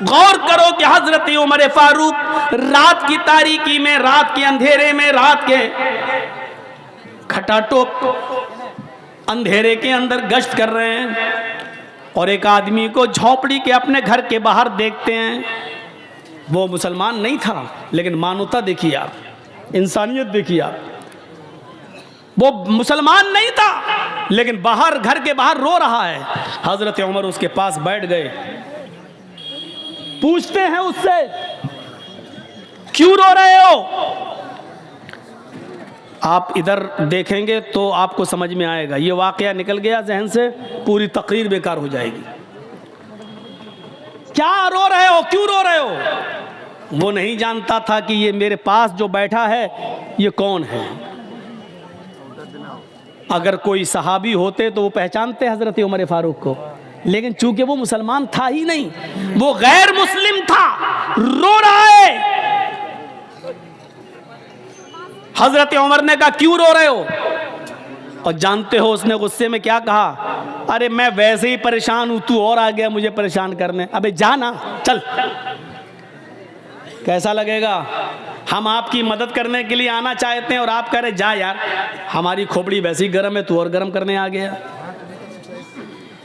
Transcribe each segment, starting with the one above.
गौर करो कि हजरत उमर फारूक रात की तारीकी में, रात के अंधेरे में, रात के खटाटोप अंधेरे के अंदर गश्त कर रहे हैं और एक आदमी को झोपड़ी के अपने घर के बाहर देखते हैं। वो मुसलमान नहीं था, लेकिन मानवता देखिए आप, इंसानियत देखिए आप। वो मुसलमान नहीं था, लेकिन बाहर, घर के बाहर रो रहा है। हजरत उमर उसके पास बैठ गए, पूछते हैं उससे, क्यों रो रहे हो? आप इधर देखेंगे तो आपको समझ में आएगा। ये वाकया निकल गया जहन से, पूरी तकरीर बेकार हो जाएगी। क्या रो रहे हो, क्यों रो रहे हो? वो नहीं जानता था कि ये मेरे पास जो बैठा है ये कौन है। अगर कोई सहाबी होते तो वो पहचानते हजरत उमर फारूक को, लेकिन चूंकि वो मुसलमान था ही नहीं, वो गैर मुस्लिम था, रो रहा है। हजरत उमर ने कहा, क्यों रो रहे हो? और जानते हो उसने गुस्से में क्या कहा? अरे मैं वैसे ही परेशान हूं, तू और आ गया मुझे परेशान करने। अबे जा ना, चल। कैसा लगेगा? हम आपकी मदद करने के लिए आना चाहते हैं और आप कह रहे जा यार, हमारी खोपड़ी वैसी गर्म है, तू और गर्म करने आ गया।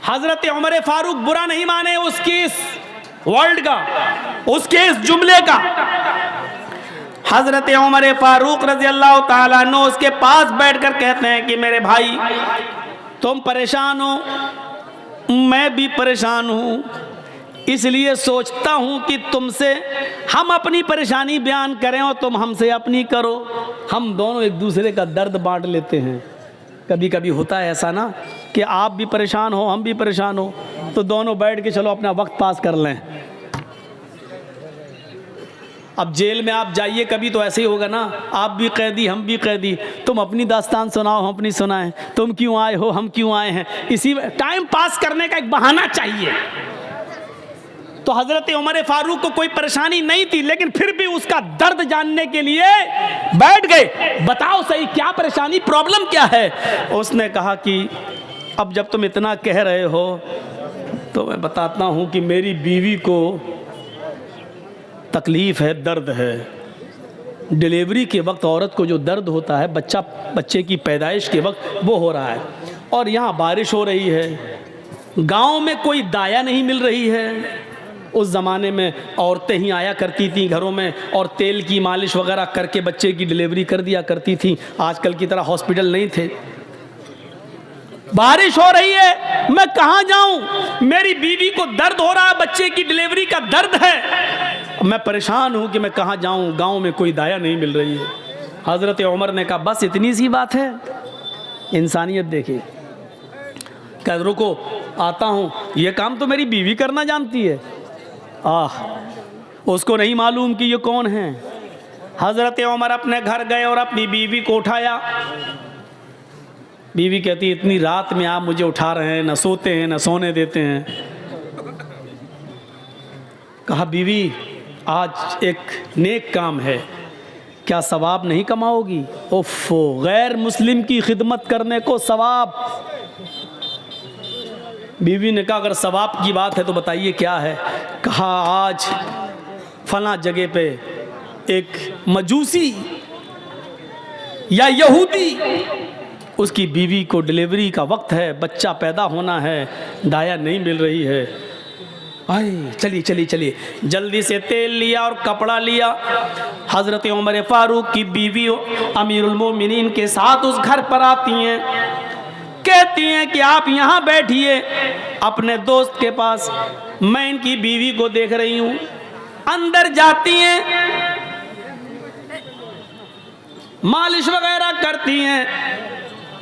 हजरत उमर फारूक बुरा नहीं माने उसकी इस वर्ल्ड का, उसके इस जुमले का। हजरत उमर फारूक रजी अल्लाह ताला अन्हु उसके पास बैठकर कहते हैं कि मेरे भाई, तुम परेशान हो, मैं भी परेशान हूं, इसलिए सोचता हूं कि तुमसे हम अपनी परेशानी बयान करें और तुम हमसे अपनी करो। हम दोनों एक दूसरे का दर्द बांट लेते हैं। कभी कभी होता है ऐसा ना कि आप भी परेशान हो, हम भी परेशान हो, तो दोनों बैठ के चलो अपना वक्त पास कर लें। अब जेल में आप जाइए कभी तो ऐसे ही होगा ना, आप भी कैदी हम भी कैदी, तुम अपनी दास्तान सुनाओ हम अपनी सुनाएं, तुम क्यों आए हो हम क्यों आए हैं, इसी टाइम पास करने का एक बहाना चाहिए। तो हजरत उमर फारूक को कोई परेशानी नहीं थी, लेकिन फिर भी उसका दर्द जानने के लिए बैठ गए। बताओ सही क्या परेशानी, प्रॉब्लम क्या है? उसने कहा कि अब जब तुम इतना कह रहे हो तो मैं बताता हूं कि मेरी बीवी को तकलीफ़ है, दर्द है। डिलीवरी के वक्त औरत को जो दर्द होता है, बच्चे की पैदाइश के वक्त, वो हो रहा है। और यहाँ बारिश हो रही है, गांव में कोई दाया नहीं मिल रही है। उस ज़माने में औरतें ही आया करती थीं घरों में और तेल की मालिश वगैरह करके बच्चे की डिलीवरी कर दिया करती थीं। आजकल की तरह हॉस्पिटल नहीं थे। बारिश हो रही है, मैं कहाँ जाऊं? मेरी बीवी को दर्द हो रहा है, बच्चे की डिलीवरी का दर्द है, मैं परेशान हूं कि मैं कहाँ जाऊं, गांव में कोई दाया नहीं मिल रही है। हज़रत उमर ने कहा बस इतनी सी बात है। इंसानियत देखिए। कह रुको आता हूं, ये काम तो मेरी बीवी करना जानती है। उसको नहीं मालूम कि ये कौन है। हज़रत उमर अपने घर गए और अपनी बीवी को उठाया। बीवी कहती इतनी रात में आप मुझे उठा रहे हैं, न सोते हैं न सोने देते हैं। कहा बीवी आज एक नेक काम है, क्या सवाब नहीं कमाओगी? ओफो, गैर मुस्लिम की खिदमत करने को सवाब। बीवी ने कहा अगर सवाब की बात है तो बताइए क्या है। कहा आज फला जगह पे एक मजूसी या यहूदी, उसकी बीवी को डिलीवरी का वक्त है, बच्चा पैदा होना है, दाया नहीं मिल रही है। आई चलिए चलिए चलिए, जल्दी से तेल लिया और कपड़ा लिया। हज़रत उमर फारूक की बीवी अमीरुल मोमिनीन के साथ उस घर पर आती हैं, कहती हैं कि आप यहाँ बैठिए अपने दोस्त के पास, मैं इनकी बीवी को देख रही हूँ। अंदर जाती हैं, मालिश वगैरह करती हैं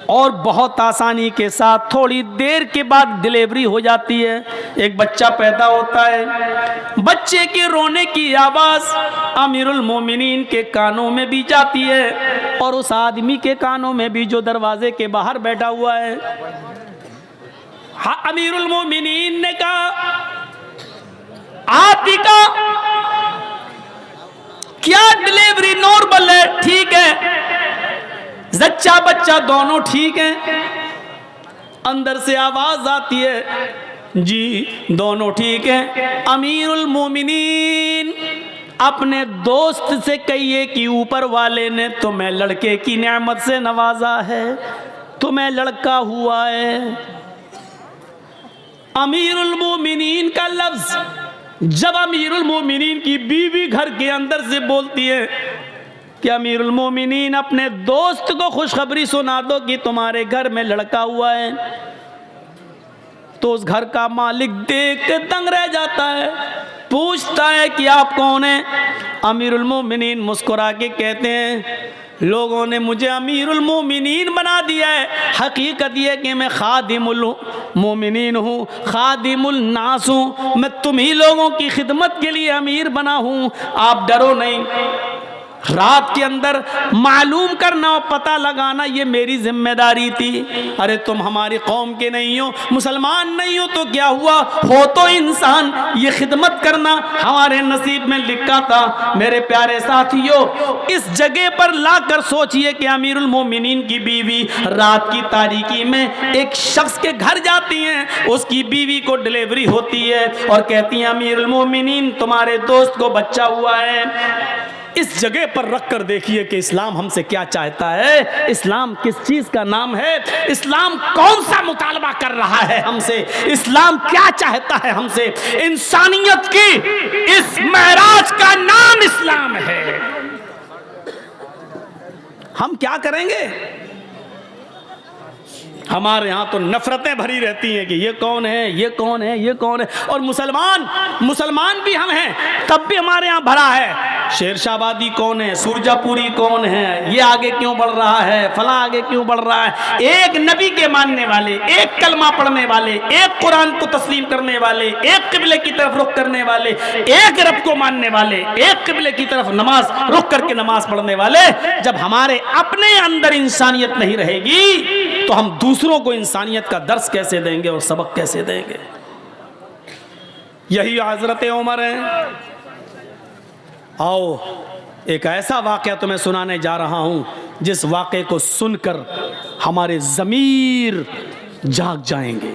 और बहुत आसानी के साथ थोड़ी देर के बाद डिलीवरी हो जाती है। एक बच्चा पैदा होता है। बच्चे के रोने की आवाज़ अमीरुल मोमिनीन के कानों में भी जाती है और उस आदमी के कानों में भी जो दरवाजे के बाहर बैठा हुआ है। अमीरुल मोमिनीन ने कहा आतिका, क्या डिलीवरी नॉर्मल है? ठीक है, जच्चा बच्चा दोनों ठीक हैं। अंदर से आवाज आती है जी दोनों ठीक हैं। अमीरुल मोमिनीन अपने दोस्त से कहिए कि ऊपर वाले ने तुम्हें लड़के की नेमत से नवाजा है, तुम्हें लड़का हुआ है। अमीरुल मोमिनीन का लफ्ज जब अमीरुल मोमिनीन की बीवी घर के अंदर से बोलती है कि अमीरुल मोमिनीन अपने दोस्त को खुशखबरी सुना दो कि तुम्हारे घर में लड़का हुआ है, तो उस घर का मालिक देख के दंग रह जाता है, पूछता है कि आप कौन हैं। अमीरुल मोमिनीन मुस्कुरा के कहते हैं लोगों ने मुझे अमीरुल मोमिनीन बना दिया है, हकीकत यह कि मैं खादिमुल मोमिनीन हूँ, खादिमुल नास हूँ, मैं तुम्ही लोगों की खिदमत के लिए अमीर बना हूँ। आप डरो नहीं, रात के अंदर मालूम करना और पता लगाना ये मेरी जिम्मेदारी थी। अरे तुम हमारी कौम के नहीं हो, मुसलमान नहीं हो तो क्या हुआ, हो तो इंसान, ये खिदमत करना हमारे नसीब में लिखा था। मेरे प्यारे साथियों, इस जगह पर लाकर सोचिए कि अमीरुल मोमिनीन की बीवी रात की तारीकी में एक शख्स के घर जाती हैं, उसकी बीवी को डिलीवरी होती है और कहती हैं अमीरुल मोमिनीन तुम्हारे दोस्त को बच्चा हुआ है। इस जगह पर रखकर देखिए कि इस्लाम हमसे क्या चाहता है, इस्लाम किस चीज का नाम है, इस्लाम कौन सा मुतालबा कर रहा है हमसे, इस्लाम क्या चाहता है हमसे। इंसानियत की इस महराज का नाम इस्लाम है। हम क्या करेंगे? हमारे यहाँ तो नफरतें भरी रहती हैं कि ये कौन है, ये कौन है, ये कौन है। और मुसलमान भी हम हैं, तब भी हमारे यहाँ भरा है शेरशाहबादी कौन है, सुरजापुरी कौन है, ये आगे क्यों बढ़ रहा है, फला आगे क्यों बढ़ रहा है। एक नबी के मानने वाले, एक कलमा पढ़ने वाले, एक कुरान को तस्लीम करने वाले, एक किबले की तरफ रुख करने वाले, एक रब को मानने वाले, एक किबले की तरफ नमाज रुख करके नमाज पढ़ने वाले, जब हमारे अपने अंदर इंसानियत नहीं रहेगी तो हम दूसरों को इंसानियत का दर्स कैसे देंगे और सबक कैसे देंगे। यही हजरत उमर है। आओ एक ऐसा वाक़या तुम्हें सुनाने जा रहा हूं जिस वाक़े को सुनकर हमारे ज़मीर जाग जाएंगे।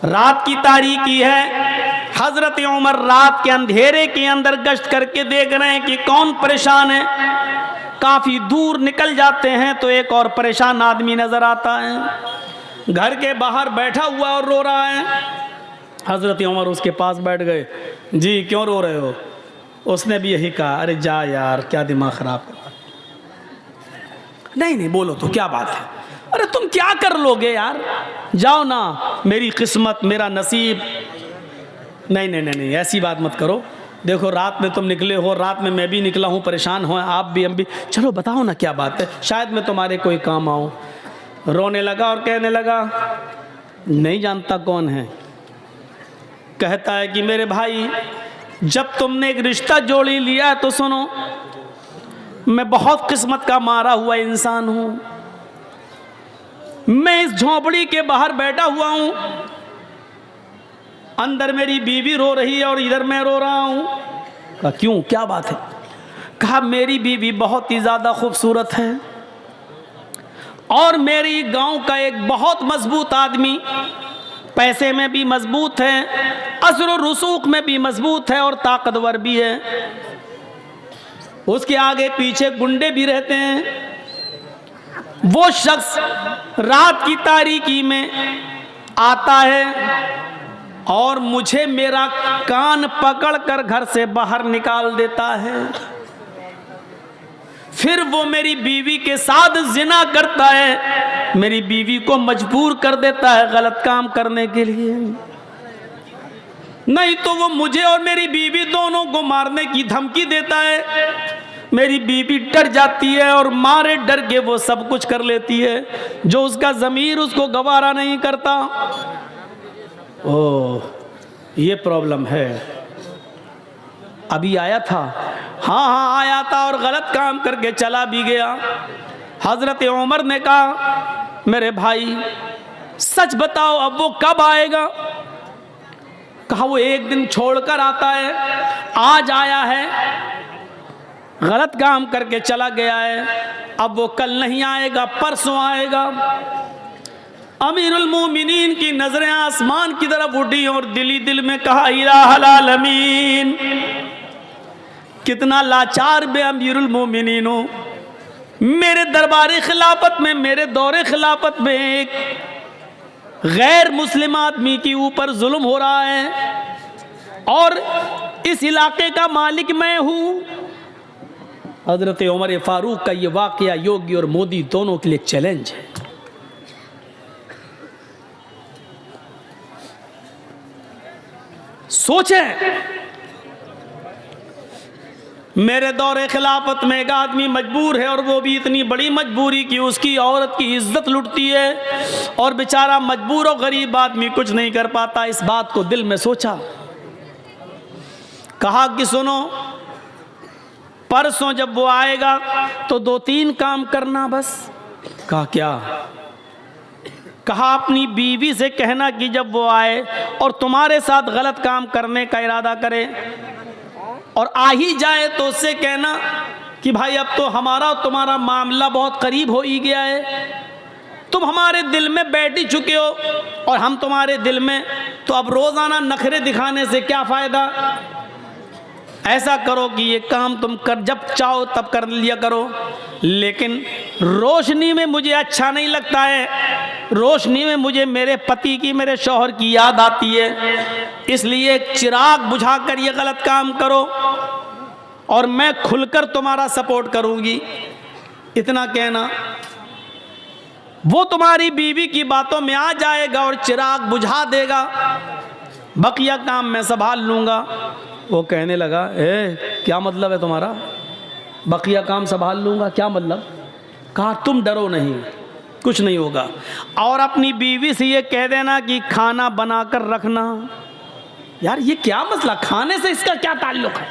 रात की तारीकी है, हजरत उमर रात के अंधेरे के अंदर गश्त करके देख रहे हैं कि कौन परेशान है। काफी दूर निकल जाते हैं तो एक और परेशान आदमी नजर आता है, घर के बाहर बैठा हुआ और रो रहा है। हजरत उमर उसके पास बैठ गए। जी क्यों रो रहे हो? उसने भी यही कहा, अरे जा यार क्या दिमाग खराब कर। नहीं बोलो तो क्या बात है, अरे तुम क्या कर लोगे यार, जाओ ना, मेरी किस्मत मेरा नसीब। नहीं ऐसी बात मत करो, देखो रात में तुम निकले हो, रात में मैं भी निकला हूँ, परेशान हो आप भी हम भी, चलो बताओ ना क्या बात है, शायद मैं तुम्हारे कोई काम आऊँ। रोने लगा और कहने लगा नहीं जानता कौन है। कहता है कि मेरे भाई जब तुमने एक रिश्ता जोड़ी लिया तो सुनो, मैं बहुत किस्मत का मारा हुआ इंसान हूँ। मैं इस झोंपड़ी के बाहर बैठा हुआ हूँ, अंदर मेरी बीवी रो रही है और इधर मैं रो रहा हूं। कहा क्यों, क्या बात है? कहा मेरी बीवी बहुत ही ज्यादा खूबसूरत है और मेरी गांव का एक बहुत मजबूत आदमी, पैसे में भी मजबूत है, असर और रसूख में भी मजबूत है और ताकतवर भी है। उसके आगे पीछे गुंडे भी रहते हैं। वो शख्स रात की तारीकी में आता है और मुझे मेरा कान पकड़कर घर से बाहर निकाल देता है। फिर वो मेरी बीवी के साथ जिना करता है, मेरी बीवी को मजबूर कर देता है गलत काम करने के लिए। नहीं तो वो मुझे और मेरी बीवी दोनों को मारने की धमकी देता है। मेरी बीवी डर जाती है और मारे डर के वो सब कुछ कर लेती है जो उसका ज़मीर उसको गवारा नहीं करता। ओह ये प्रॉब्लम है। अभी आया था, हाँ आया था और गलत काम करके चला भी गया। हजरत उमर ने कहा मेरे भाई सच बताओ अब वो कब आएगा? कहा वो एक दिन छोड़कर आता है, आज आया है, गलत काम करके चला गया है, अब वो कल नहीं आएगा, परसों आएगा। अमीरुल मोमिनीन की नजरें आसमान की तरफ उठी और दिल ही दिल में कहा इलाहल आलमीन, कितना लाचार बे अमीरुल मोमिनीन हो। मेरे दरबार खिलाफत में, मेरे दौरे खिलाफत में एक गैर मुस्लिम आदमी के ऊपर जुल्म हो रहा है और इस इलाके का मालिक मैं हूं। हजरत उमर फारूक का ये वाकया योगी और मोदी दोनों के लिए चैलेंज है। सोचें, मेरे दौरे खिलाफत में एक आदमी मजबूर है और वो भी इतनी बड़ी मजबूरी कि उसकी औरत की इज्जत लुटती है और बेचारा मजबूर और गरीब आदमी कुछ नहीं कर पाता। इस बात को दिल में सोचा, कहा कि सुनो, परसों जब वो आएगा तो 2-3 काम करना बस। कहा क्या? कहा अपनी बीवी से कहना कि जब वो आए और तुम्हारे साथ गलत काम करने का इरादा करे और आ ही जाए तो उससे कहना कि भाई अब तो हमारा और तुम्हारा मामला बहुत करीब हो ही गया है, तुम हमारे दिल में बैठ ही चुके हो और हम तुम्हारे दिल में, तो अब रोज़ाना नखरे दिखाने से क्या फ़ायदा। ऐसा करो कि ये काम तुम कर जब चाहो तब कर लिया करो, लेकिन रोशनी में मुझे अच्छा नहीं लगता है, रोशनी में मुझे मेरे पति की, मेरे शौहर की याद आती है, इसलिए चिराग बुझाकर ये गलत काम करो और मैं खुलकर तुम्हारा सपोर्ट करूंगी। इतना कहना, वो तुम्हारी बीवी की बातों में आ जाएगा और चिराग बुझा देगा, बकिया काम मैं संभाल लूंगा। वो कहने लगा, क्या मतलब है तुम्हारा, बकिया काम संभाल लूंगा, क्या मतलब? कहा तुम डरो नहीं, कुछ नहीं होगा, और अपनी बीवी से ये कह देना कि खाना बनाकर रखना। यार ये क्या मसला, खाने से इसका क्या ताल्लुक है?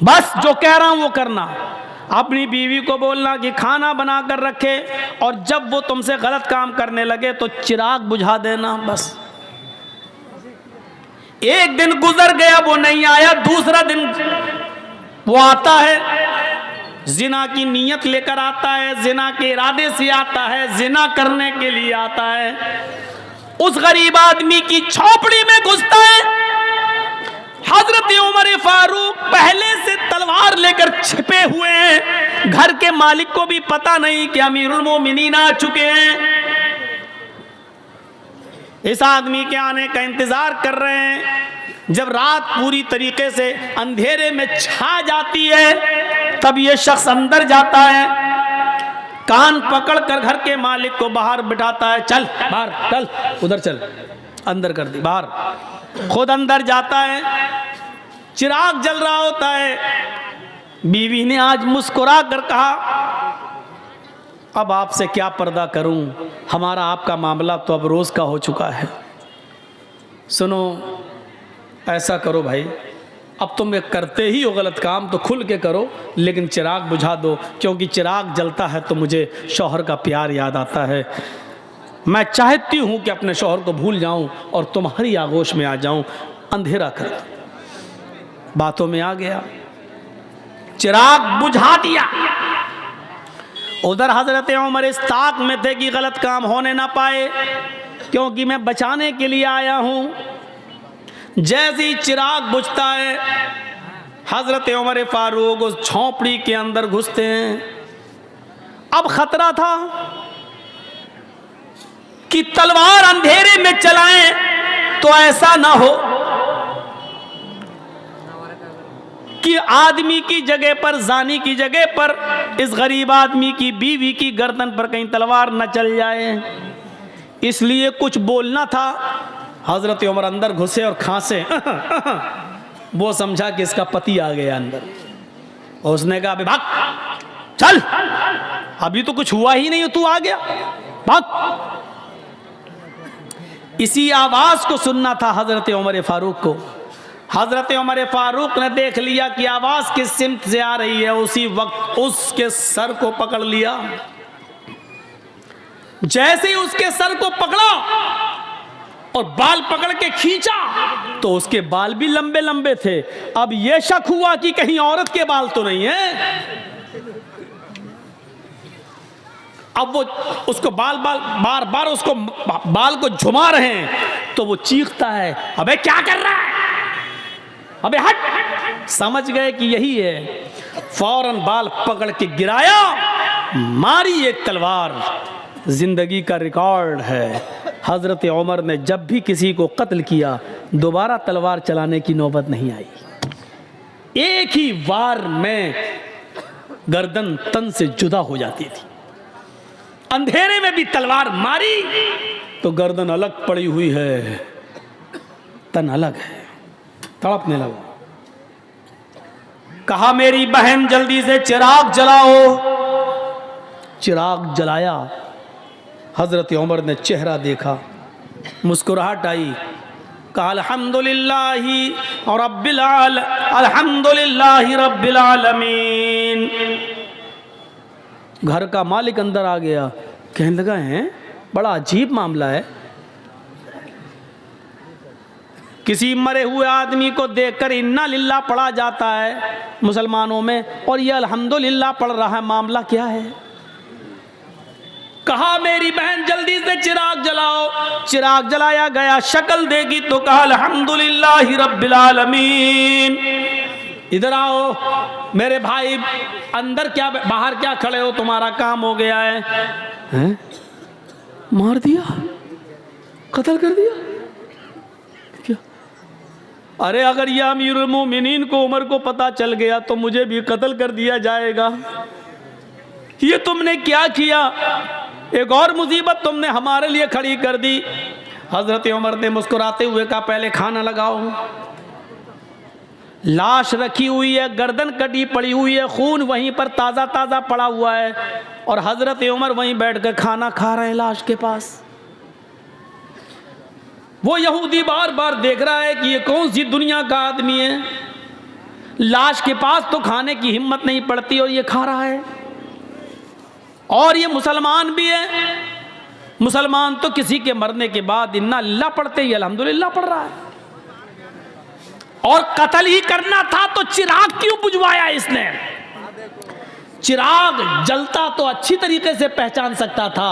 बस जो कह रहा हूं वो करना। अपनी बीवी को बोलना कि खाना बनाकर रखे और जब वो तुमसे गलत काम करने लगे तो चिराग बुझा देना, बस। एक दिन गुजर गया, वो नहीं आया, दूसरा दिन वो आता है, जिना की नीयत लेकर आता है, जिना के इरादे से आता है, जिना करने के लिए आता है। उस गरीब आदमी की झोपड़ी में घुसता है। हजरत उमर फारूक पहले से तलवार लेकर छिपे हुए हैं, घर के मालिक को भी पता नहीं कि अमीरुल मोमिनीन आ चुके हैं। इस आदमी के आने का इंतजार कर रहे हैं। जब रात पूरी तरीके से अंधेरे में छा जाती है तब ये शख्स अंदर जाता है, कान पकड़कर घर के मालिक को बाहर बिठाता है, चल बाहर, चल उधर चल, अंदर कर दी बाहर। खुद अंदर जाता है, चिराग जल रहा होता है। बीवी ने आज मुस्कुरा कर कहा, अब आपसे क्या पर्दा करूं, हमारा आपका मामला तो अब रोज़ का हो चुका है। सुनो, ऐसा करो भाई, अब तुम करते ही हो गलत काम तो खुल के करो, लेकिन चिराग बुझा दो, क्योंकि चिराग जलता है तो मुझे शौहर का प्यार याद आता है। मैं चाहती हूं कि अपने शौहर को भूल जाऊं और तुम्हारी आगोश में आ जाऊं। अंधेरा कर दो। बातों में आ गया, चिराग बुझा दिया। उधर हजरत उमर इस ताक में थे कि गलत काम होने ना पाए, क्योंकि मैं बचाने के लिए आया हूं। जैसे ही चिराग बुझता है, हजरत उमर फारूक उस झोंपड़ी के अंदर घुसते हैं। अब खतरा था कि तलवार अंधेरे में चलाएं तो ऐसा ना हो कि आदमी की जगह पर, जानी की जगह पर इस गरीब आदमी की बीवी की गर्दन पर कहीं तलवार न चल जाए, इसलिए कुछ बोलना था। हजरत उमर अंदर घुसे और खांसे वो समझा कि इसका पति आ गया अंदर, और उसने कहा अबे भाग, चल, अभी तो कुछ हुआ ही नहीं, तू आ गया, भाग। इसी आवाज को सुनना था हजरत उमर फारूक को। हजरत उमर फारूक ने देख लिया कि आवाज किस सिमत से आ रही है, उसी वक्त उसके सर को पकड़ लिया। जैसे ही उसके सर को पकड़ा और बाल पकड़ के खींचा तो उसके बाल भी लंबे लंबे थे। अब यह शक हुआ कि कहीं औरत के बाल तो नहीं है। अब वो उसको बार बार उसको बाल को झुमा रहे हैं, तो वो चीखता है, अबे क्या कर रहा है, अबे हट। समझ गए कि यही है, फौरन बाल पकड़ के गिराया, मारी एक तलवार। जिंदगी का रिकॉर्ड है, हजरत उमर ने जब भी किसी को कत्ल किया दोबारा तलवार चलाने की नौबत नहीं आई। एक ही वार में गर्दन तन से जुदा हो जाती थी। अंधेरे में भी तलवार मारी तो गर्दन अलग पड़ी हुई है, तन अलग है, तड़पने लगा। कहा मेरी बहन जल्दी से चिराग जलाओ। चिराग जलाया, हजरत उमर ने चेहरा देखा, मुस्कुराहट आई, कहा अल्हम्दुलिल्लाहि रब्बिल आलमीन। घर का मालिक अंदर आ गया, कहने लगा है बड़ा अजीब मामला है, किसी मरे हुए आदमी को देखकर इन्ना लिल्लाह पढ़ा जाता है मुसलमानों में, और यह अल्हम्दुलिल्लाह पढ़ रहा है, मामला क्या है। कहा मेरी बहन जल्दी से चिराग जलाओ। चिराग जलाया गया, शक्ल देखी तो कहा अल्हम्दुलिल्लाहि रब्बिल आलमीन। इधर आओ मेरे भाई, अंदर क्या बाहर क्या खड़े हो, तुम्हारा काम हो गया है। हैं? मार दिया, कत्ल कर दिया क्या? अरे अगर यह अमीरुल मोमिनीन को उमर को पता चल गया तो मुझे भी कत्ल कर दिया जाएगा। ये तुमने क्या किया, एक और मुसीबत तुमने हमारे लिए खड़ी कर दी। हजरत उमर ने मुस्कुराते हुए कहा पहले खाना लगाओ। लाश रखी हुई है, गर्दन कटी पड़ी हुई है, खून वहीं पर ताज़ा ताज़ा पड़ा हुआ है, और हजरत उमर वहीं बैठकर खाना खा रहे हैं लाश के पास। वो यहूदी बार बार देख रहा है कि ये कौन सी दुनिया का आदमी है, लाश के पास तो खाने की हिम्मत नहीं पड़ती और ये खा रहा है। और ये मुसलमान भी है, मुसलमान तो किसी के मरने के बाद इन्ना लिल्लाह पढ़ते ही अल्हम्दुलिल्लाह पढ़ रहा है। और कत्ल ही करना था तो चिराग क्यों बुझवाया इसने। चिराग जलता तो अच्छी तरीके से पहचान सकता था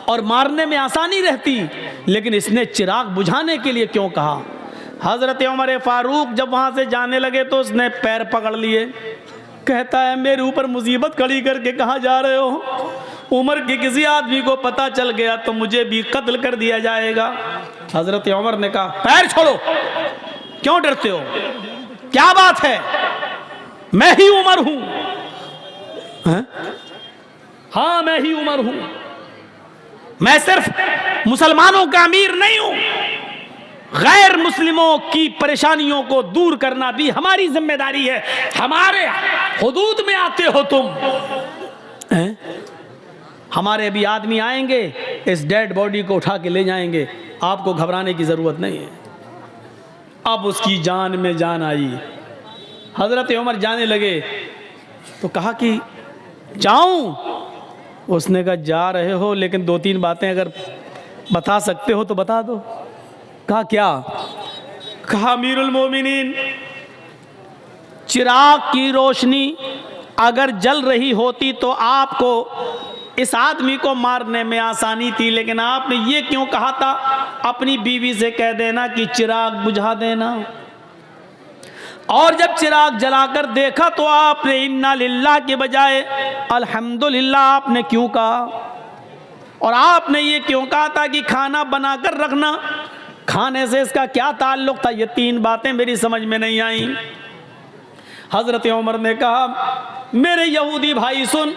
और मारने में आसानी रहती, लेकिन इसने चिराग बुझाने के लिए क्यों कहा। हजरत उमर फारूक जब वहां से जाने लगे तो उसने पैर पकड़ लिए, कहता है मेरे ऊपर मुसीबत खड़ी करके कहाँ जा रहे हो, उमर के किसी आदमी को पता चल गया तो मुझे भी कत्ल कर दिया जाएगा। हजरत उमर ने कहा पैर छोड़ो, क्यों डरते हो, क्या बात है, मैं ही उमर हूं। हाँ मैं ही उमर हूं, मैं सिर्फ मुसलमानों का अमीर नहीं हूं, गैर मुस्लिमों की परेशानियों को दूर करना भी हमारी जिम्मेदारी है। हमारे हुदूद में आते हो तुम, हमारे अभी आदमी आएंगे, इस डेड बॉडी को उठा के ले जाएंगे, आपको घबराने की जरूरत नहीं है। अब उसकी जान में जान आई। हजरत उमर जाने लगे तो कहा कि जाऊं। उसने कहा जा रहे हो, लेकिन दो तीन बातें अगर बता सकते हो तो बता दो। कहा क्या। कहा अमीरुल मोमिनीन, चिराग की रोशनी अगर जल रही होती तो आपको इस आदमी को मारने में आसानी थी, लेकिन आपने ये क्यों कहा था, अपनी बीवी से कह देना कि चिराग बुझा देना। और जब चिराग जलाकर देखा तो आपने इन्ना लिल्लाह के बजाय अल्हम्दुलिल्लाह आपने क्यों कहा। और आपने ये क्यों कहा था कि खाना बनाकर रखना, खाने से इसका क्या ताल्लुक था। ये तीन बातें मेरी समझ में नहीं आई। हजरत उमर ने कहा मेरे यहूदी भाई सुन,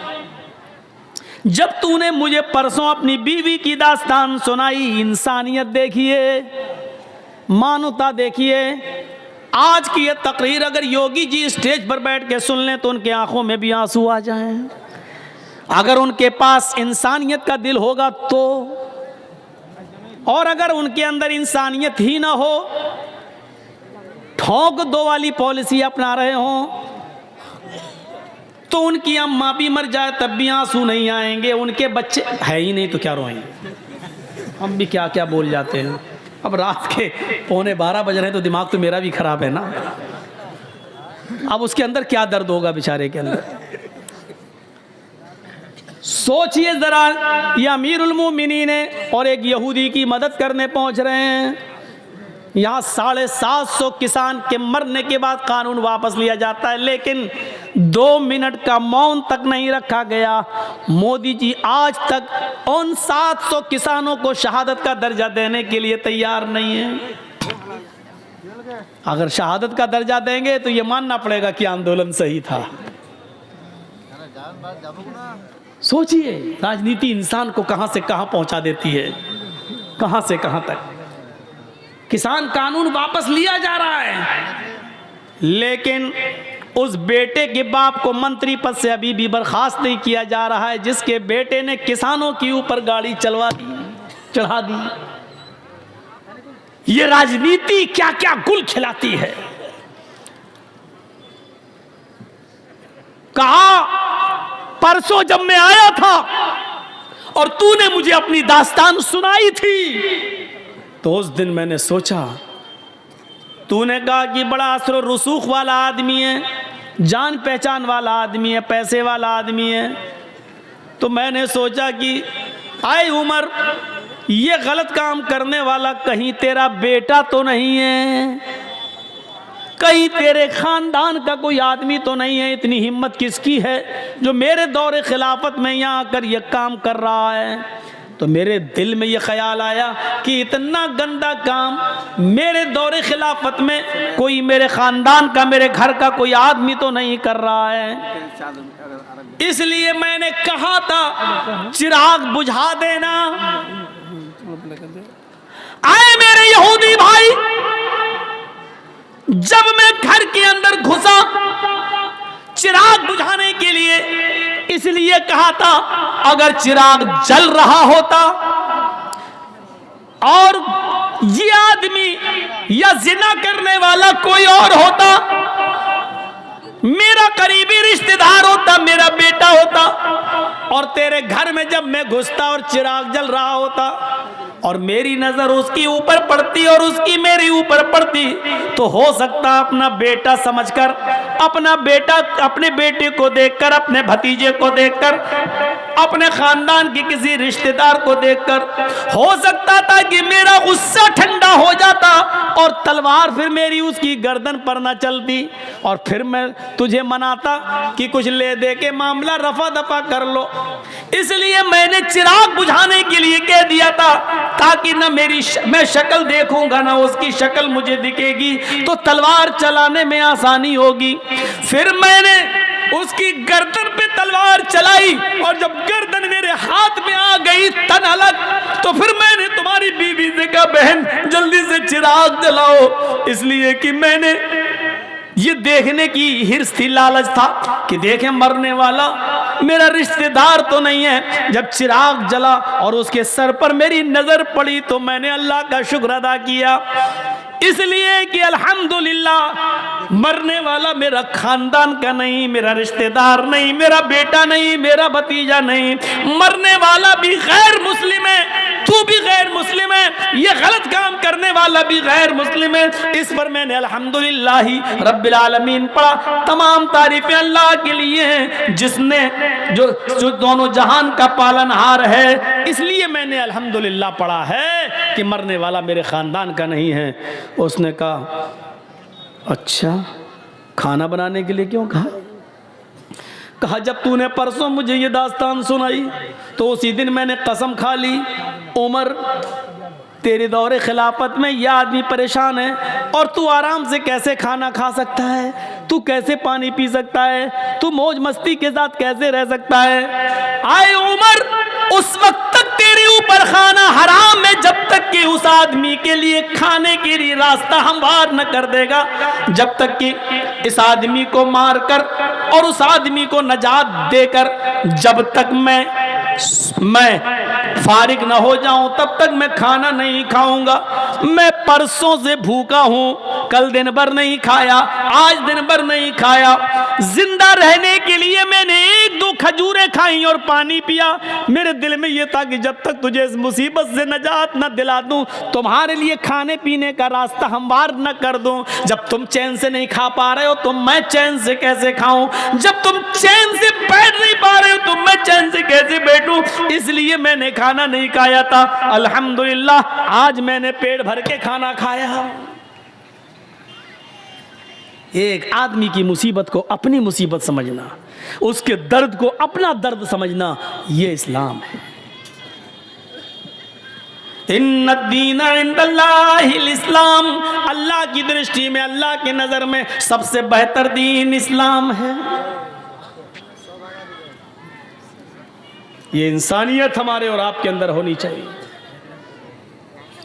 जब तूने मुझे परसों अपनी बीवी की दास्तान सुनाई, इंसानियत देखिए, मानवता देखिए, आज की ये तकरीर अगर योगी जी स्टेज पर बैठ के सुन लें तो उनके आंखों में भी आंसू आ जाएं। अगर उनके पास इंसानियत का दिल होगा तो, और अगर उनके अंदर इंसानियत ही ना हो, ठोक दो वाली पॉलिसी अपना रहे हों, तो उनकी अम्मा भी मर जाए तब भी आंसू नहीं आएंगे, उनके बच्चे है ही नहीं तो क्या रोएंगे। हम भी क्या क्या बोल जाते हैं। अब रात के 11:15 बज रहे हैं तो दिमाग तो मेरा भी खराब है ना। अब उसके अंदर क्या दर्द होगा बेचारे के अंदर। सोचिए जरा, ये अमीरुल मोमिनीन है और एक यहूदी की मदद करने पहुंच रहे हैं। यहाँ 750 किसान के मरने के बाद कानून वापस लिया जाता है, लेकिन 2 मिनट का मौन तक नहीं रखा गया। मोदी जी आज तक उन 700 किसानों को शहादत का दर्जा देने के लिए तैयार नहीं है। अगर शहादत का दर्जा देंगे तो ये मानना पड़ेगा कि आंदोलन सही था। सोचिए, राजनीति इंसान को कहां से कहां पहुंचा देती है, कहां से कहां तक। किसान कानून वापस लिया जा रहा है, लेकिन उस बेटे के बाप को मंत्री पद से अभी भी बर्खास्त नहीं किया जा रहा है, जिसके बेटे ने किसानों के ऊपर गाड़ी चढ़ा दी। ये राजनीति क्या क्या गुल खिलाती है। कहा परसों जब मैं आया था और तूने मुझे अपनी दास्तान सुनाई थी, तो उस दिन मैंने सोचा, तूने कहा कि बड़ा असर और रसूख वाला आदमी है, जान पहचान वाला आदमी है, पैसे वाला आदमी है। तो मैंने सोचा कि आए उमर, ये गलत काम करने वाला कहीं तेरा बेटा तो नहीं है, कहीं तेरे खानदान का कोई आदमी तो नहीं है। इतनी हिम्मत किसकी है जो मेरे दौरे खिलाफत में यहाँ आकर यह काम कर रहा है। तो मेरे दिल में ये ख्याल आया कि इतना गंदा काम मेरे दौरे खिलाफत में कोई मेरे खानदान का, मेरे घर का कोई आदमी तो नहीं कर रहा है। इसलिए मैंने कहा था चिराग बुझा देना। आए मेरे यहूदी भाई, जब मैं घर के अंदर घुसा चिराग बुझाने के लिए, इसलिए कहा था अगर चिराग जल रहा होता और ये आदमी या जिना करने वाला कोई और होता, मेरा करीबी रिश्तेदार होता, मेरा बेटा होता, और तेरे घर में जब मैं घुसता और चिराग जल रहा होता और मेरी नजर उसके ऊपर पड़ती और उसकी मेरे ऊपर पड़ती, तो हो सकता अपना बेटा समझकर, अपना बेटा अपने बेटे को देखकर, अपने भतीजे को देखकर, अपने खानदान के किसी रिश्तेदार को देखकर, हो सकता था कि मेरा गुस्सा ठंडा हो जाता और तलवार फिर मेरी उसकी गर्दन पर न चलती और फिर मैं तुझे मनाता कि कुछ ले दे के मामला रफा दफा कर लो। इसलिए मैंने चिराग बुझाने के लिए कह दिया था, ताकि न मैं शक्ल देखूंगा ना उसकी शक्ल मुझे दिखेगी, तो तलवार चलाने में आसानी होगी। फिर मैंने उसकी गर्दन पे तलवार चलाई और जब गर्दन मेरे हाथ में आ गई तन अलग, तो फिर मैंने तुम्हारी बीवी से कहा बहन जल्दी से चिराग जलाओ, इसलिए कि मैंने ये देखने की हिर्स थी, लालच था कि देखें मरने वाला मेरा रिश्तेदार तो नहीं है। जब चिराग जला और उसके सर पर मेरी नजर पड़ी तो मैंने अल्लाह का शुक्र अदा किया, इसलिए कि अल्हम्दुलिल्लाह मरने वाला मेरा खानदान का नहीं, मेरा रिश्तेदार नहीं, मेरा बेटा नहीं, मेरा भतीजा नहीं, मरने वाला भी गैर मुस्लिम है, तू भी गैर मुस्लिम है, ये गलत काम करने वाला भी गैर मुस्लिम है। इस पर मैंने अल्हम्दुलिल्लाह रब्बिल आलमीन पढ़ा। तमाम तारीफें अल्लाह के लिए हैं जिसने जो दोनों जहान का पालनहार है, इसलिए मैंने अल्हम्दुलिल्लाह पढ़ा है कि मरने वाला मेरे खानदान का नहीं है। उसने कहा अच्छा खाना बनाने के लिए क्यों कहा? कहा जब तूने परसों मुझे ये दास्तान सुनाई तो उसी दिन मैंने कसम खा ली, उमर तेरे दौरे खिलाफत में यह आदमी परेशान है और तू आराम से कैसे खाना खा सकता है, तू कैसे पानी पी सकता है, तू मौज मस्ती के साथ कैसे रह सकता है। आए उमर, उस वक्त तक तेरे ऊपर खाना हराम है जब तक कि उस आदमी के लिए खाने के लिए रास्ता हमवार न कर देगा, जब तक कि इस आदमी को मारकर और उस आदमी को नजात देकर जब तक मैं फारिग न हो जाऊं तब तक मैं खाना नहीं खाऊंगा। मैं परसों से भूखा हूं, कल दिन भर नहीं खाया, आज दिन भर नहीं खाया। जिंदा रहने के लिए मैंने 1-2 खजूरें खाई और पानी पिया। मेरे दिल में ये था कि जब तक तुझे इस मुसीबत से नजात न दिला दूं, तुम्हारे लिए खाने पीने का रास्ता हमवार न कर दूं। जब तुम चैन से नहीं खा पा रहे हो तो मैं चैन से कैसे खाऊं? जब तुम चैन से बैठ नहीं पा रहे हो तो मैं चैन से कैसे बैठूं? इसलिए मैंने खाना नहीं खाया था। अल्हम्दुलिल्लाह आज मैंने पेट भर के खाना खाया। एक आदमी की मुसीबत को अपनी मुसीबत समझना, उसके दर्द को अपना दर्द समझना, ये इस्लाम है। इन्नद्दीन इंदल्लाहिल इस्लाम, अल्लाह की दृष्टि में, अल्लाह की नजर में सबसे बेहतर दीन इस्लाम है। ये इंसानियत हमारे और आपके अंदर होनी चाहिए।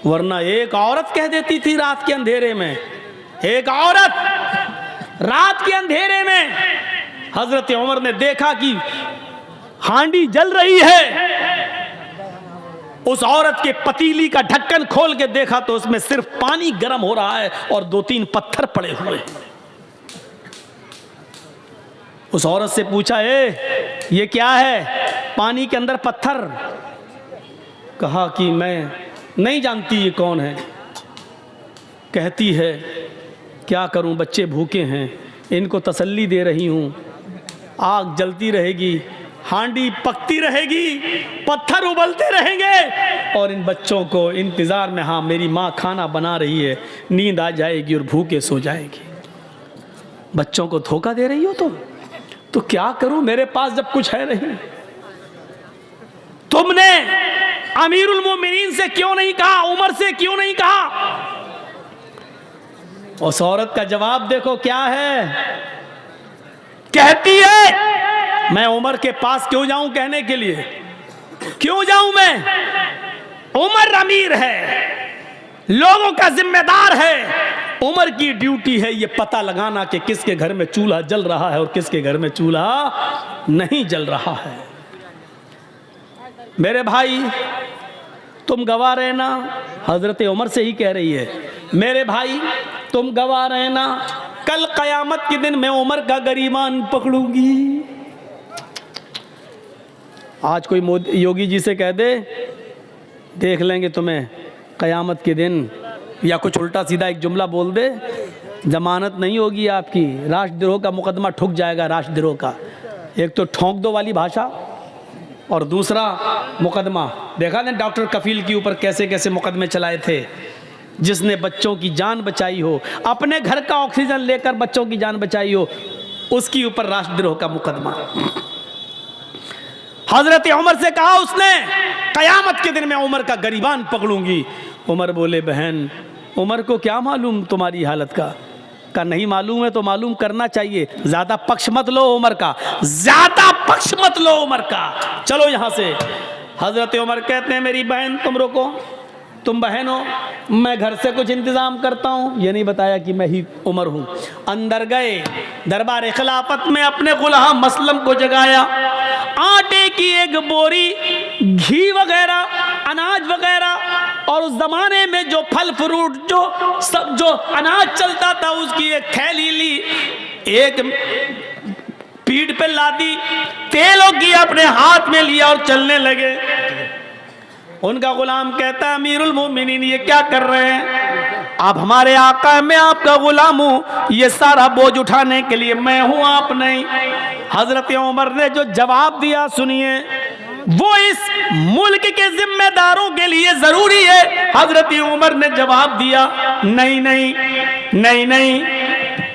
वरना एक औरत कह देती थी रात के अंधेरे में, एक औरत रात के अंधेरे में, हजरत उमर ने देखा कि हांडी जल रही है। उस औरत के पतीली का ढक्कन खोल के देखा तो उसमें सिर्फ पानी गर्म हो रहा है और 2-3 पत्थर पड़े हुए हैं। उस औरत से पूछा, ये क्या है पानी के अंदर पत्थर? कहा कि मैं नहीं जानती ये कौन है। कहती है क्या करूं, बच्चे भूखे हैं, इनको तसल्ली दे रही हूं। आग जलती रहेगी, हांडी पकती रहेगी, पत्थर उबलते रहेंगे और इन बच्चों को इंतज़ार में, हाँ मेरी माँ खाना बना रही है, नींद आ जाएगी और भूखे सो जाएगी। बच्चों को धोखा दे रही हो तो क्या करूं, मेरे पास जब कुछ है नहीं। तुमने अमीरुल मोमिनीन से क्यों नहीं कहा, उमर से क्यों नहीं कहा? उस औरत का जवाब देखो क्या है। कहती है मैं उमर के पास क्यों जाऊं कहने के लिए, क्यों जाऊं मैं? उमर अमीर है, लोगों का जिम्मेदार है। उमर की ड्यूटी है ये पता लगाना कि किसके घर में चूल्हा जल रहा है और किसके घर में चूल्हा नहीं जल रहा है। मेरे भाई तुम गवाह रहना, हजरत उमर से ही कह रही है, मेरे भाई तुम गवाह रहना, कल कयामत के दिन मैं उमर का गरीबान पकड़ूंगी। आज कोई योगी जी से कह दे देख लेंगे तुम्हें कयामत के दिन, या कुछ उल्टा सीधा एक जुमला बोल दे, जमानत नहीं होगी आपकी, राष्ट्रद्रोह का मुकदमा ठुक जाएगा। राष्ट्रद्रोह का एक तो ठोंक दो वाली भाषा और दूसरा मुकदमा। देखा ना डॉक्टर कफील के ऊपर कैसे कैसे मुकदमे चलाए थे, जिसने बच्चों की जान बचाई हो, अपने घर का ऑक्सीजन लेकर बच्चों की जान बचाई हो, उसके ऊपर राष्ट्रद्रोह का मुकदमा। हजरत उमर से कहा उसने, कयामत के दिन मैं उमर का गरीबान पकड़ूंगी। उमर बोले बहन उमर को क्या मालूम तुम्हारी हालत का? नहीं मालूम है तो मालूम करना चाहिए। ज्यादा पक्ष मत लो उमर का, ज्यादा पक्ष मत लो उमर का, चलो यहां से। हजरत उमर कहते हैं मेरी बहन तुम रुको, तुम बहन हो, मैं घर से कुछ इंतजाम करता हूँ। ये नहीं बताया कि मैं ही उमर हूँ। अंदर गए, दरबार खिलाफत में अपने गुलाम मसलम को जगाया, आटे की एक बोरी, घी वगैरह, अनाज वगैरह, और उस जमाने में जो फल फ्रूट जो अनाज चलता था उसकी एक थैली ली, एक पीठ पे लादी, तेलों की अपने हाथ में लिया और चलने लगे। उनका गुलाम कहता है अमीरुल मोमिनीन ये क्या कर रहे हैं? आप हमारे आका हैं, मैं आपका गुलाम हूँ, ये सारा बोझ उठाने के लिए मैं हूँ, आप नहीं। हजरत उमर ने जो जवाब दिया सुनिए, वो इस मुल्क के जिम्मेदारों के लिए जरूरी है। हजरत उमर ने जवाब दिया नहीं नहीं नहीं नहीं,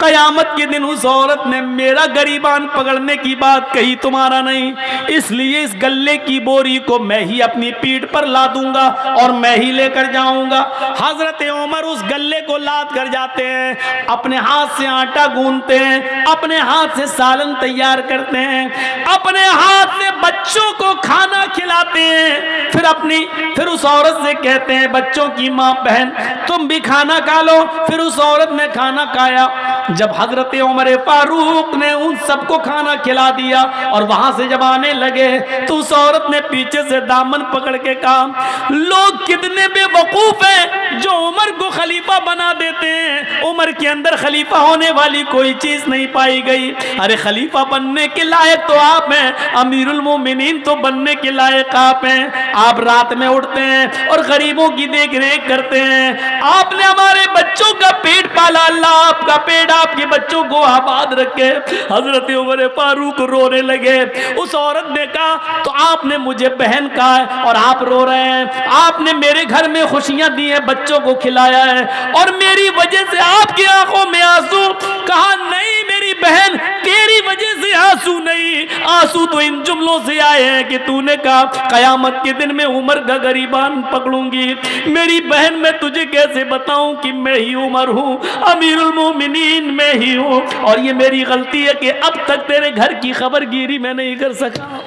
कयामत के दिन उस औरत ने मेरा गरीबान पकड़ने की बात कही, तुम्हारा नहीं। इसलिए इस गल्ले की बोरी को मैं ही अपनी पीठ पर ला दूंगा और मैं ही लेकर जाऊंगा। हजरत उमर उस गल्ले को लाद कर जाते हैं, अपने हाथ से आटा गूंथते हैं, अपने हाथ से सालन तैयार करते हैं, अपने हाथ से बच्चों को खाना खिलाते हैं, फिर उस औरत से कहते हैं बच्चों की माँ बहन तुम भी खाना खा लो। फिर उस औरत ने खाना खाया। जब हजरत उमर फारूक ने उन सबको खाना खिला दिया और वहां से जब आने लगे तो उस औरत ने पीछे से दामन पकड़ के कहा लोग कितने बेवकूफ हैं जो उमर को खलीफा बना देते हैं। उमर के अंदर खलीफा होने वाली कोई चीज नहीं पाई गई। अरे खलीफा बनने के लायक तो आप हैं, अमीरुल मोमिनीन तो बनने के लायक आप हैं। आप रात में उठते हैं और गरीबों की देख रेख करते हैं। आपने हमारे बच्चों का पेट पाला, अल्लाह आपका पेट आपके बच्चों को आबाद रखे। हजरत उमर फारूक रोने लगे। उस औरत ने कहा तो आपने मुझे बहन कहा है और आप रो रहे हैं। आपने मेरे घर में खुशियां दी हैं, बच्चों को खिलाया है और मेरी वजह से आपकी आंखों में आंसू। कहा नहीं मेरी बहन, तेरी वजह से आंसू नहीं, आंसू तो इन जुमलों से आए हैं कि तूने कहा कयामत के दिन में उमर का गरीबान पकड़ूंगी। मेरी बहन मैं तुझे कैसे बताऊं कि मैं ही उमर हूं, अमीरुल मोमिनीन मैं ही हूं, और ये मेरी गलती है कि अब तक तेरे घर की खबरगिरी मैं नहीं कर सका।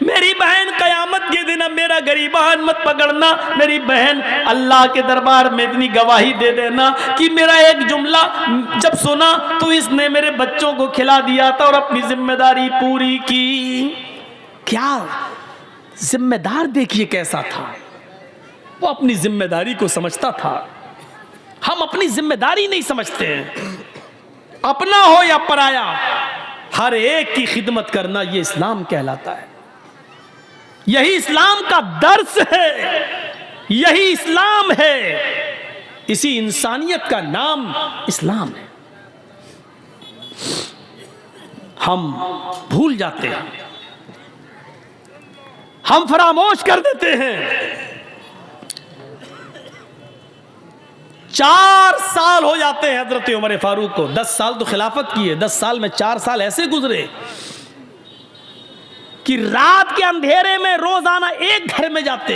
मेरी बहन कयामत के दिन अब मेरा गरीबान मत पकड़ना। मेरी बहन अल्लाह के दरबार में इतनी गवाही दे देना कि मेरा एक जुमला जब सुना तो इसने मेरे बच्चों को खिला दिया था और अपनी जिम्मेदारी पूरी की। क्या जिम्मेदार देखिए कैसा था, वो अपनी जिम्मेदारी को समझता था। हम अपनी जिम्मेदारी नहीं समझते हैं, अपना हो या पराया हर एक की खिदमत करना ये इस्लाम कहलाता है। यही इस्लाम का दर्स है, यही इस्लाम है, इसी इंसानियत का नाम इस्लाम है। हम भूल जाते हैं, हम फरामोश कर देते हैं। 4 साल हो जाते हैं हजरत उमर फारूक को। 10 साल तो खिलाफत की है, 10 साल में 4 साल ऐसे गुजरे कि रात के अंधेरे में रोजाना एक घर में जाते।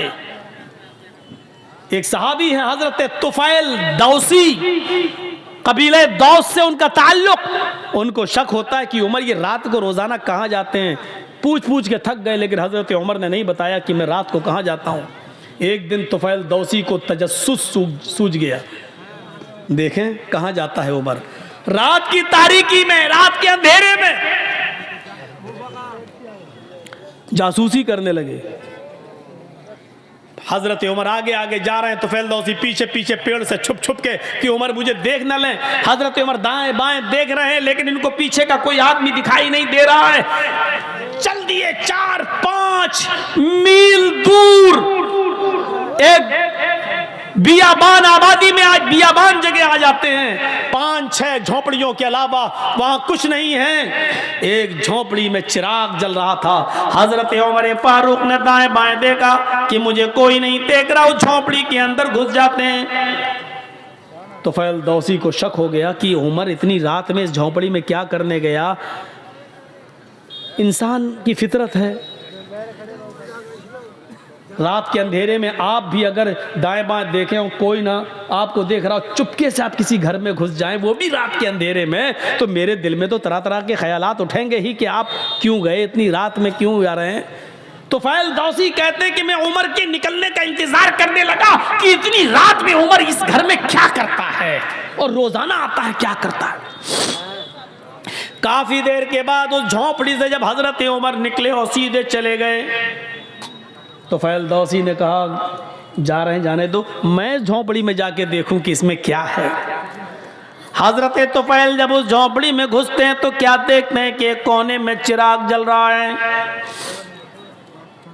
एक सहाबी हैं हजरत तुफैल दौसी, कबीले दौस से उनका ताल्लुक। उनको शक होता है कि उमर ये रात को रोजाना कहां जाते हैं। पूछ पूछ के थक गए, लेकिन हजरत उमर ने नहीं बताया कि मैं रात को कहां जाता हूं। एक दिन तुफैल दौसी को तजस्सुस सूझ गया, देखें कहां जाता है उमर। रात की तारीकी में, रात के अंधेरे में जासूसी करने लगे। हजरत उमर आगे आगे जा रहे हैं, तुफैल दौसी पीछे पीछे पेड़ से छुप छुप के कि उमर मुझे देख न लें। हजरत उमर दाएं बाएं देख रहे हैं, लेकिन इनको पीछे का कोई आदमी दिखाई नहीं दे रहा है। चल दिए 4-5 मील दूर एक बियाबान आबादी में, आज बियाबान जगह आ जाते हैं। 5-6 झोपड़ियों के अलावा वहां कुछ नहीं है। एक झोपड़ी में चिराग जल रहा था। हजरत उमर फारूक ने दाएं बाएं देखा कि मुझे कोई नहीं देख रहा, उस झोपड़ी के अंदर घुस जाते हैं। तो फैल दौसी को शक हो गया कि उमर इतनी रात में इस झोपड़ी में क्या करने गया। इंसान की फितरत है, रात के अंधेरे में आप भी अगर दाएं बाएं देखें और कोई ना आपको देख रहा हो, चुपके से आप किसी घर में घुस जाएं, वो भी रात के अंधेरे में, तो मेरे दिल में तो तरह तरह के ख्यालात उठेंगे ही कि आप क्यों गए, इतनी रात में क्यों जा रहे हैं। तो फैल दौसी कहते हैं कि मैं उमर के निकलने का इंतजार करने लगा कि इतनी रात में उमर इस घर में क्या करता है और रोजाना आता है क्या करता है। काफी देर के बाद उस झोंपड़ी से जब हजरत उमर निकले और सीधे चले गए, तो फैल दौसी ने कहा जा रहे हैं जाने दो, मैं झोंपड़ी में जाके देखूं कि इसमें क्या है। हजरत तुफैल जब उस झोंपड़ी में घुसते हैं तो क्या देखते हैं कि एक कोने में चिराग जल रहा है।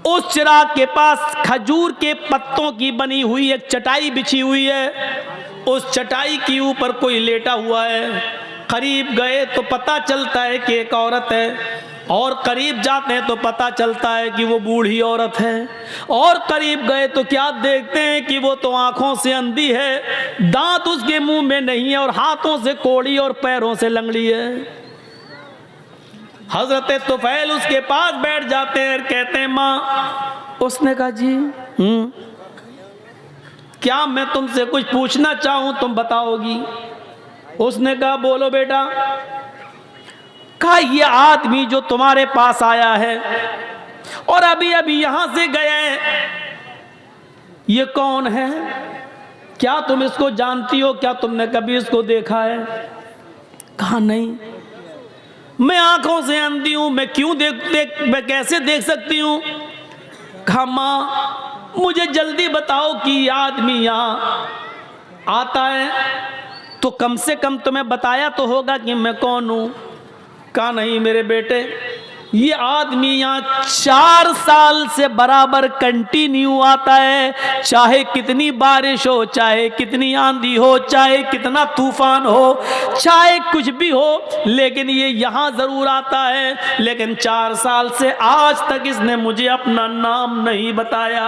उस चिराग के पास खजूर के पत्तों की बनी हुई एक चटाई बिछी हुई है। उस चटाई के ऊपर कोई लेटा हुआ है। करीब गए तो पता चलता है कि एक औरत है, और करीब जाते हैं तो पता चलता है कि वो बूढ़ी औरत है। और करीब गए तो क्या देखते हैं कि वो तो आंखों से अंधी है, दांत उसके मुंह में नहीं है और हाथों से कोड़ी और पैरों से लंगड़ी है। हजरत तुफैल उसके पास बैठ जाते हैं, कहते हैं माँ। उसने कहा जी क्या मैं तुमसे कुछ पूछना चाहूं तुम बताओगी। उसने कहा बोलो बेटा। कहा ये आदमी जो तुम्हारे पास आया है और अभी अभी यहां से गया है, ये कौन है, क्या तुम इसको जानती हो, क्या तुमने कभी इसको देखा है। कहा नहीं, मैं आंखों से अंधी हूं, मैं क्यों मैं कैसे देख सकती हूं। कहा मां मुझे जल्दी बताओ कि ये आदमी यहाँ आता है तो कम से कम तुम्हें बताया तो होगा कि मैं कौन हूँ। कहा नहीं मेरे बेटे, ये आदमी यहाँ 4 साल से बराबर कंटिन्यू आता है, चाहे कितनी बारिश हो, चाहे कितनी आंधी हो, चाहे कितना तूफान हो, चाहे कुछ भी हो, लेकिन ये यहाँ ज़रूर आता है। लेकिन 4 साल से आज तक इसने मुझे अपना नाम नहीं बताया।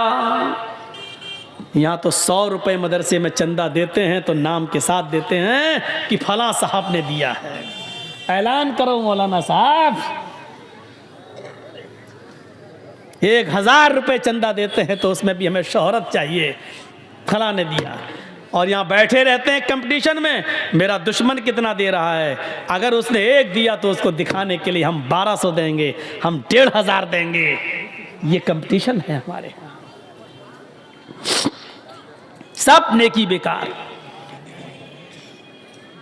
यहाँ तो 100 रुपये मदरसे में चंदा देते हैं तो नाम के साथ देते हैं कि फलां साहब ने दिया है। ऐलान करो मौलाना साहब, 1000 रुपये चंदा देते हैं तो उसमें भी हमें शोहरत चाहिए, फलां ने दिया। और यहाँ बैठे रहते हैं कंपटीशन में, मेरा दुश्मन कितना दे रहा है, अगर उसने 1 दिया तो उसको दिखाने के लिए हम 1200 देंगे, हम 1500 देंगे। ये कंपटीशन है हमारे यहाँ। सब नेकी बेकार।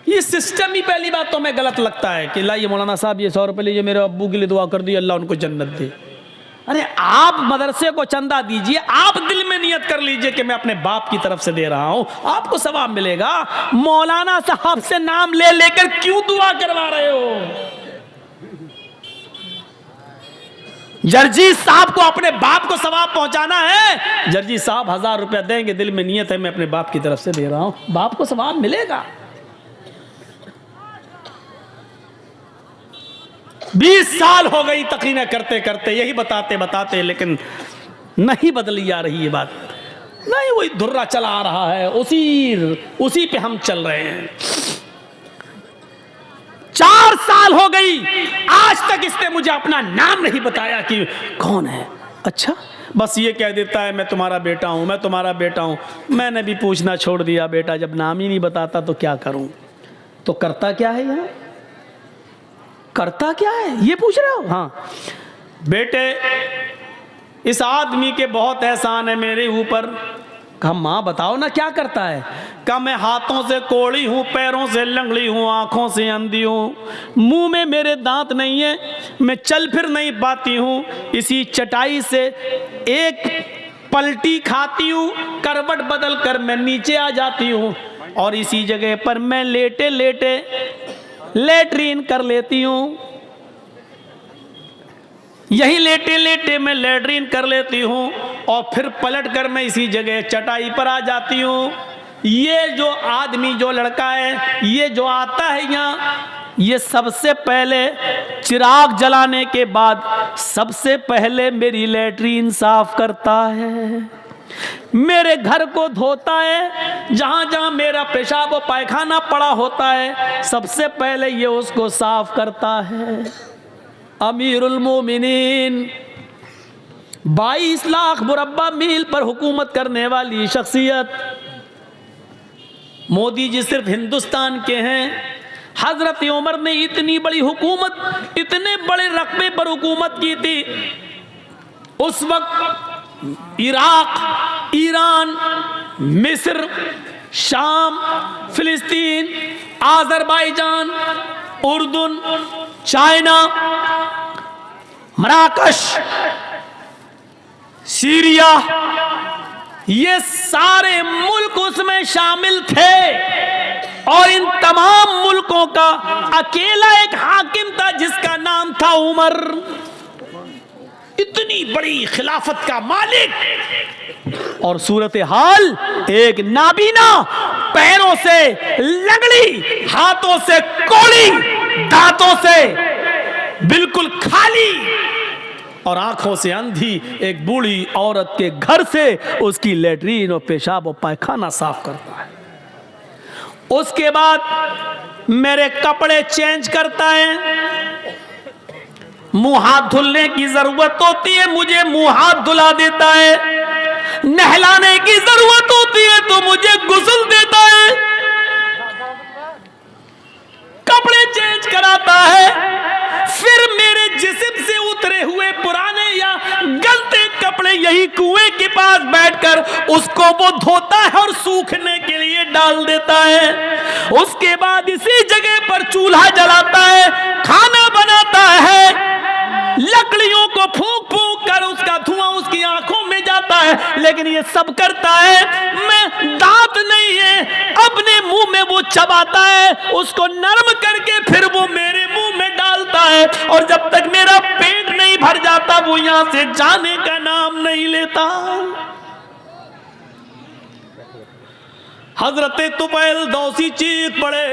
ये सिस्टम ही पहली बात तो हमें गलत लगता है कि लाइए मौलाना साहब ये 100 रुपये लीजिए, मेरे अब्बू के लिए दुआ कर दिए, अल्लाह उनको जन्नत दे। अरे आप मदरसे को चंदा दीजिए, आप दिल में नियत कर लीजिए कि मैं अपने बाप की तरफ से दे रहा हूं, आपको सवाब मिलेगा। मौलाना साहब से नाम ले लेकर क्यों दुआ करवा रहे हो? जर्जी साहब को अपने बाप को सवाब पहुंचाना है, जर्जी साहब 1000 रुपया देंगे, दिल में नियत है मैं अपने बाप की तरफ से दे रहा हूं, बाप को सवाब मिलेगा। 20 साल हो गई तकीना करते करते, यही बताते बताते, लेकिन नहीं बदली जा रही ये बात। नहीं, वही धुर्रा चला आ रहा है, उसी पे हम चल रहे हैं। 4 साल हो गई, आज तक इसने मुझे अपना नाम नहीं बताया कि कौन है। अच्छा, बस ये कह देता है मैं तुम्हारा बेटा हूं, मैं तुम्हारा बेटा हूं। मैंने भी पूछना छोड़ दिया, बेटा जब नाम ही नहीं बताता तो क्या करूं। तो करता क्या है यहाँ, करता क्या है ये पूछ रहे हो? हाँ बेटे, इस आदमी के बहुत एहसान है मेरे ऊपर। कहा माँ बताओ ना क्या करता है। कहा मैं हाथों से कोड़ी हूँ, पैरों से लंगड़ी हूँ, आँखों से अंधी हूँ, मुंह में मेरे दांत नहीं है, मैं चल फिर नहीं पाती हूँ, इसी चटाई से एक पलटी खाती हूँ, करवट बदल कर मैं नीचे आ जाती हूँ और इसी जगह पर मैं लेटे लेटे लेटरीन कर लेती हूँ, यही लेटे लेटे मैं लेटरीन कर लेती हूँ और फिर पलट कर मैं इसी जगह चटाई पर आ जाती हूँ। ये जो आदमी, जो लड़का है, ये जो आता है यहाँ, ये सबसे पहले चिराग जलाने के बाद सबसे पहले मेरी लेटरीन साफ करता है, मेरे घर को धोता है, जहां जहां मेरा पेशाब और पायखाना पड़ा होता है सबसे पहले ये उसको साफ करता है। अमीरुल मोमिनीन, 22 लाख मुरब्बा मील पर हुकूमत करने वाली शख्सियत, मोदी जी सिर्फ हिंदुस्तान के हैं। हजरत उमर ने इतनी बड़ी हुकूमत, इतने बड़े रकबे पर हुकूमत की थी। उस वक्त इराक, ईरान, मिस्र, शाम, फिलिस्तीन, आज़रबाईजान, उर्दून, चाइना, मराकश, सीरिया, ये सारे मुल्क उसमें शामिल थे और इन तमाम मुल्कों का अकेला एक हाकिम था जिसका नाम था उमर। इतनी बड़ी खिलाफत का मालिक और सूरत हाल एक नाबीना, पैरों से लंगड़ी, हाथों से कोड़ी, दांतों से बिल्कुल खाली और आंखों से अंधी एक बूढ़ी औरत के घर से उसकी लेटरीन और पेशाब और पायखाना साफ करता है। उसके बाद मेरे कपड़े चेंज करता है, मुंह हाथ धुलने की जरूरत होती है मुझे मुंह हाथ धुला देता है, नहलाने की जरूरत होती है तो मुझे गुस्ल देता है, कपड़े चेंज कराता है, फिर मेरे जिस्म से उतरे हुए पुराने या गलते कपड़े यही कुएं के पास बैठकर उसको वो धोता है और सूखने के लिए डाल देता है। उसके बाद इसी जगह पर चूल्हा जलाता है, खाना बनाता है, लकड़ियों को फूंक फूंक कर उसका धुआं उसकी आंखों में जाता है, लेकिन ये सब करता है, मैं दांत नहीं है, अपने मुंह में वो चबाता है, उसको नरम करके फिर वो मेरे मुंह में डालता है, और जब तक मेरा पेट नहीं भर जाता वो यहां से जाने का नाम नहीं लेता। हजरत तुफैल दौसी चीख पड़े,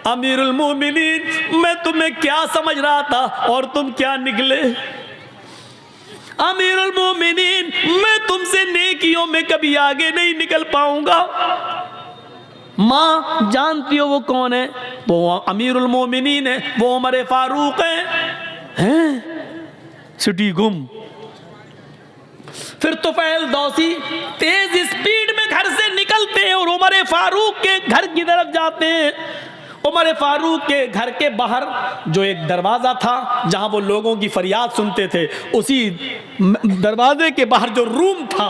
अमीरुल मोमिनीन, मैं तुम्हें क्या समझ रहा था और तुम क्या निकले। अमीरुल मोमिनीन, मैं तुमसे नेकियों में कभी आगे नहीं निकल पाऊंगा। माँ जानती हो वो कौन है? वो अमीरुल मोमिनीन है, वो उमर फारूक हैं? सिटी गुम। फिर तुफैल दौसी तेज स्पीड में घर से निकलते हैं और उमर फारूक के घर की तरफ जाते हैं। उमर फारूक के घर के बाहर जो एक दरवाज़ा था जहां वो लोगों की फरियाद सुनते थे, उसी दरवाजे के बाहर जो रूम था,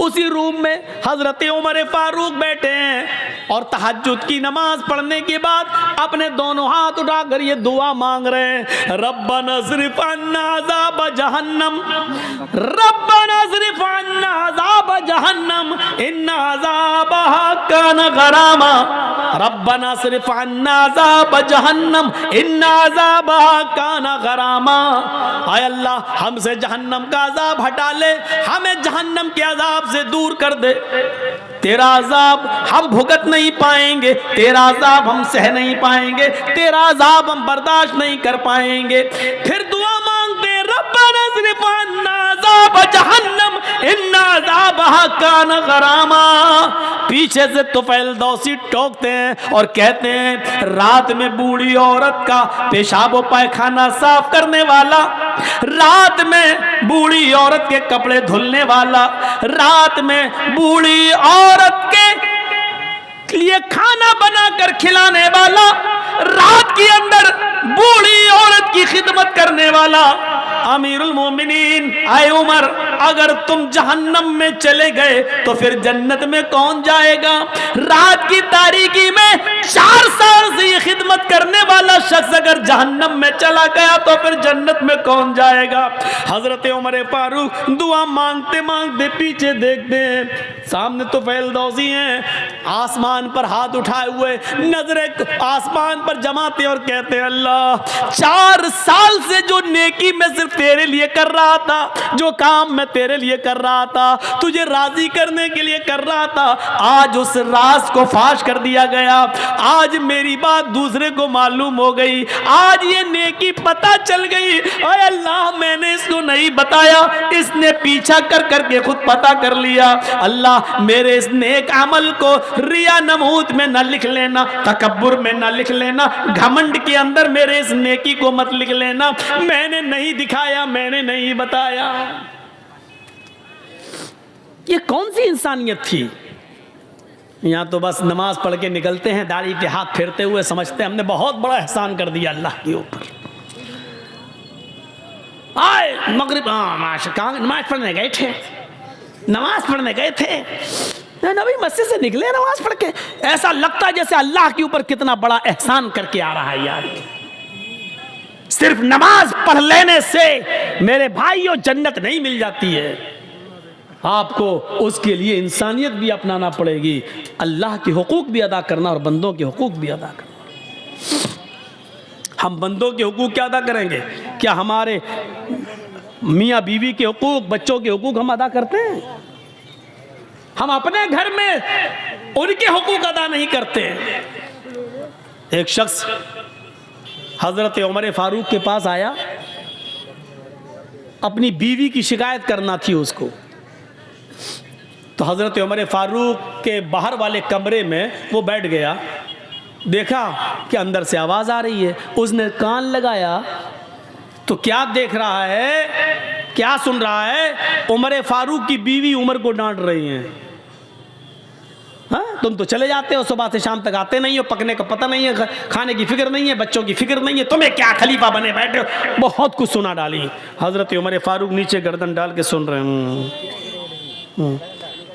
उसी रूम में हजरत उमर फारूक बैठे हैं और तहज्जुद की नमाज पढ़ने के बाद अपने दोनों हाथ उठाकर ये दुआ मांग रहे हैं, रब्बना स्रिफ अन्ना अज़ाब जहन्नम, रब्बना स्रिफ अन्ना अज़ाब जहन्नम, इन्ना अज़ाबहा कान गरामा, रब्बना स्रिफ अन्ना अज़ाब जहन्नम, इन्ना अज़ाबहा कान गरामा। आय अल्लाह, हमसे जहन्नम का अज़ाब हटा ले, हमें जहन्नम के अज़ाब से दूर कर दे। तेरा अज़ाब हम भुगत नहीं पाएंगे, तेरा अज़ाब हम सह नहीं पाएंगे, तेरा अज़ाब हम बर्दाश्त नहीं कर पाएंगे। फिर दुआ मांगते, रब्बना स्रिफ अन्ना अज़ाब जहन्नम, इन्ना अज़ाबहा कान गरामा। पीछे से तुफैल दौसी टोकते हैं और कहते हैं, रात में बूढ़ी औरत का पेशाब व पायखाना साफ करने वाला, रात में बूढ़ी औरत के कपड़े धुलने वाला, रात में बूढ़ी औरत के लिए खाना बनाकर खिलाने वाला, रात के अंदर बूढ़ी औरत की खिदमत करने वाला। अमीरुल मोमिनीन, आए उमर, अगर तुम जहन्नम में चले गए तो फिर जन्नत में कौन जाएगा? रात की तारीकी में 4 साल से ये खिदमत करने वाला शख्स अगर जहन्नम में चला गया तो फिर जन्नत में कौन जाएगा? हजरत उमर फारूक दुआ मांगते मांगते पीछे देखते हैं, सामने तो तुफैल दौसी हैं, आसमान पर हाथ उठाए हुए नजरें आसमान पर जमाते और कहते हैं, अल्लाह 4 साल से जो नेकी मैं सिर्फ तेरे लिए कर रहा था, जो काम मैं तेरे लिए कर रहा था, तुझे राजी करने के लिए कर रहा था, आज उस राज को फाश कर दिया गया, आज मेरी बात दूसरे को मालूम हो गई, आज ये नेकी पता चल गई। ओए अल्लाह, मैंने इसको नहीं बताया, इसने पीछा कर करके खुद पता कर लिया। अल्लाह, मेरे इस नेक अमल को रिया नमूद में न लिख लेना, तकब्बुर में न लिख लेना, घमंड के अंदर मेरे इस नेकी को मत लिख लेना। मैंने नहीं दिखाया, मैंने नहीं बताया। ये कौन सी इंसानियत थी? यहां तो बस नमाज पढ़ के निकलते हैं, दाढ़ी पे हाथ फेरते हुए, समझते हैं हमने बहुत बड़ा एहसान कर दिया अल्लाह के ऊपर। आए मगरिब, कहाँ नमाज पढ़ने गए थे, नमाज पढ़ने गए थे, नबी मस्जिद से निकले नमाज पढ़ के, ऐसा लगता है जैसे अल्लाह के ऊपर कितना बड़ा एहसान करके आ रहा है यार। सिर्फ नमाज पढ़ लेने से मेरे भाइयों जन्नत नहीं मिल जाती है, आपको उसके लिए इंसानियत भी अपनाना पड़ेगी, अल्लाह के हुकूक भी अदा करना और बंदों के हुकूक भी अदा करना। हम बंदों के हुकूक क्या अदा करेंगे? क्या हमारे मियाँ बीवी के हुकूक, बच्चों के हुकूक हम अदा करते हैं? हम अपने घर में उनके हुकूक अदा नहीं करते। एक शख्स हजरत उमर फारूक के पास आया, अपनी बीवी की शिकायत करना थी उसको। तो हजरत उमर फारूक के बाहर वाले कमरे में वो बैठ गया, देखा कि अंदर से आवाज़ आ रही है, उसने कान लगाया तो क्या देख रहा है, क्या सुन रहा है? उमर फारूक की बीवी उमर को डांट रही हैं, हाँ तुम तो चले जाते हो, सुबह से शाम तक आते नहीं हो, पकने का पता नहीं है, खाने की फिक्र नहीं है, बच्चों की फिक्र नहीं है, तुम्हें क्या खलीफा बने बैठे हो। बहुत कुछ सुना डाली। हजरत उमर फारूक नीचे गर्दन डाल के सुन रहे हैं।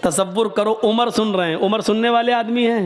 तसव्वुर करो, उमर सुन रहे हैं। उमर सुनने वाले आदमी हैं।